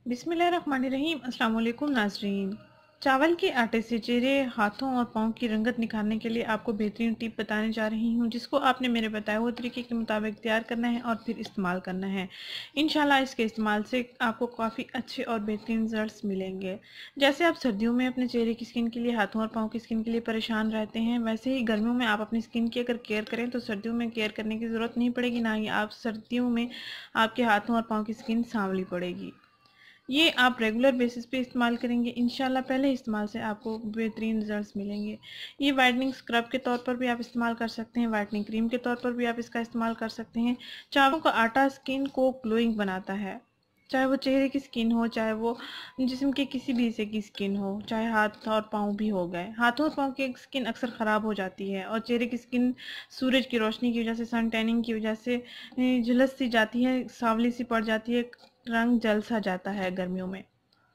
बिस्मिल्लाहिर्रहमानिर्रहीम। अस्सलाम वालेकुम नाज़रीन। चावल के आटे से चेहरे, हाथों और पाँव की रंगत निखारने के लिए आपको बेहतरीन टिप बताने जा रही हूँ, जिसको आपने मेरे बताए हुए तरीके के मुताबिक तैयार करना है और फिर इस्तेमाल करना है। इंशाल्लाह इसके इस्तेमाल से आपको काफ़ी अच्छे और बेहतरीन रिजल्ट्स मिलेंगे। जैसे आप सर्दियों में अपने चेहरे की स्किन के लिए, हाथों और पाँव की स्किन के लिए परेशान रहते हैं, वैसे ही गर्मियों में आप अपनी स्किन की अगर केयर करें तो सर्दियों में केयर करने की ज़रूरत नहीं पड़ेगी, ना ही आप सर्दियों में आपके हाथों और पाँव की स्किन सांवली पड़ेगी। ये आप रेगुलर बेसिस पे इस्तेमाल करेंगे, इंशाल्लाह पहले इस्तेमाल से आपको बेहतरीन रिजल्ट्स मिलेंगे। ये वाइटनिंग स्क्रब के तौर पर भी आप इस्तेमाल कर सकते हैं, वाइटनिंग क्रीम के तौर पर भी आप इसका इस्तेमाल कर सकते हैं। चावलों का आटा स्किन को ग्लोइंग बनाता है, चाहे वो चेहरे की स्किन हो, चाहे वो जिस्म के किसी भी हिस्से की स्किन हो, चाहे हाथ और पाँव भी हो गए। हाथों और पाँव की स्किन अक्सर ख़राब हो जाती है और चेहरे की स्किन सूरज की रोशनी की वजह से, सन टैनिंग की वजह से झुलस सी जाती है, सांवली सी पड़ जाती है, रंग जल सा जाता है गर्मियों में।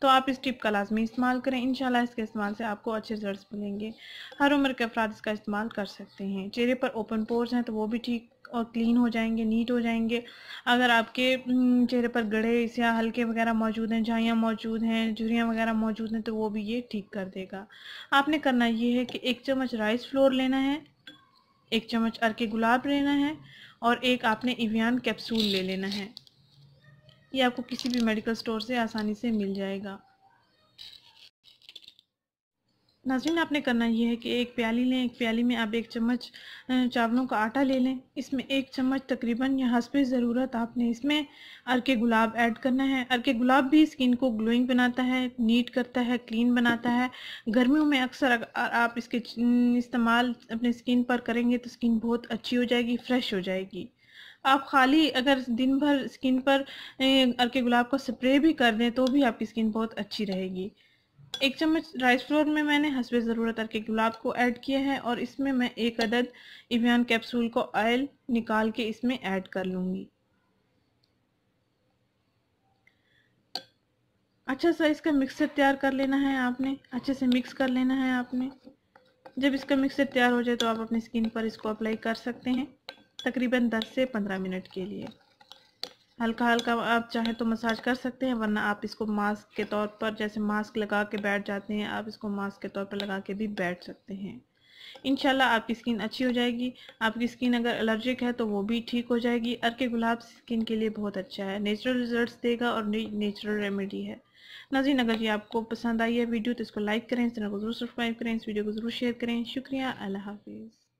तो आप इस टिप का लाजमी इस्तेमाल करें, इंशाल्लाह इसके इस्तेमाल से आपको अच्छे रिजल्ट्स मिलेंगे। हर उम्र के अफराद इसका इस्तेमाल कर सकते हैं। चेहरे पर ओपन पोर्स हैं तो वो भी ठीक और क्लीन हो जाएंगे, नीट हो जाएंगे। अगर आपके चेहरे पर गड़े या हल्के वगैरह मौजूद हैं, झाइयाँ मौजूद हैं, झुर्रियाँ वगैरह मौजूद हैं, तो वो भी ये ठीक कर देगा। आपने करना ये है कि 1 चम्मच राइस फ्लोर लेना है, 1 चम्मच अर्के गुलाब लेना है और एक आपने इवियान कैप्सूल ले लेना है। ये आपको किसी भी मेडिकल स्टोर से आसानी से मिल जाएगा। नाज़रीन, आपने करना ये है कि एक प्याली लें, एक प्याली में आप 1 चम्मच चावलों का आटा ले लें। इसमें 1 चम्मच तकरीबन या हस्बे ज़रूरत आपने इसमें अर्के गुलाब ऐड करना है। अर्के गुलाब भी स्किन को ग्लोइंग बनाता है, नीट करता है, क्लीन बनाता है। गर्मियों में अक्सर आप इसके इस्तेमाल अपने स्किन पर करेंगे तो स्किन बहुत अच्छी हो जाएगी, फ्रेश हो जाएगी। आप खाली अगर दिन भर स्किन पर अर्के गुलाब का स्प्रे भी कर दें तो भी आपकी स्किन बहुत अच्छी रहेगी। 1 चम्मच राइस फ्लोर में मैंने हस्बे ज़रूरत अर्के गुलाब को ऐड किया है और इसमें मैं 1 अदद इवियान कैप्सूल को ऑयल निकाल के इसमें ऐड कर लूँगी। अच्छा सा इसका मिक्सचर तैयार कर लेना है आपने, अच्छे से मिक्स कर लेना है आपने। जब इसका मिक्सचर तैयार हो जाए तो आप अपनी स्किन पर इसको अप्लाई कर सकते हैं तकरीबन 10 से 15 मिनट के लिए। हल्का हल्का आप चाहें तो मसाज कर सकते हैं, वरना आप इसको मास्क के तौर पर, जैसे मास्क लगा के बैठ जाते हैं, आप इसको मास्क के तौर पर लगा के भी बैठ सकते हैं। इंशाल्लाह आपकी स्किन अच्छी हो जाएगी। आपकी स्किन अगर एलर्जिक है तो वो भी ठीक हो जाएगी। अर्के गुलाब स्किन के लिए बहुत अच्छा है, नेचुरल रिजल्ट्स देगा और नेचुरल रेमेडी है। नाज़रीन, अगर ये आपको पसंद आई है वीडियो तो इसको लाइक करें, इस चैनल को ज़रूर सब्सक्राइब करें, इस वीडियो को ज़रूर शेयर करें। शुक्रिया, अल्लाह हाफिज़।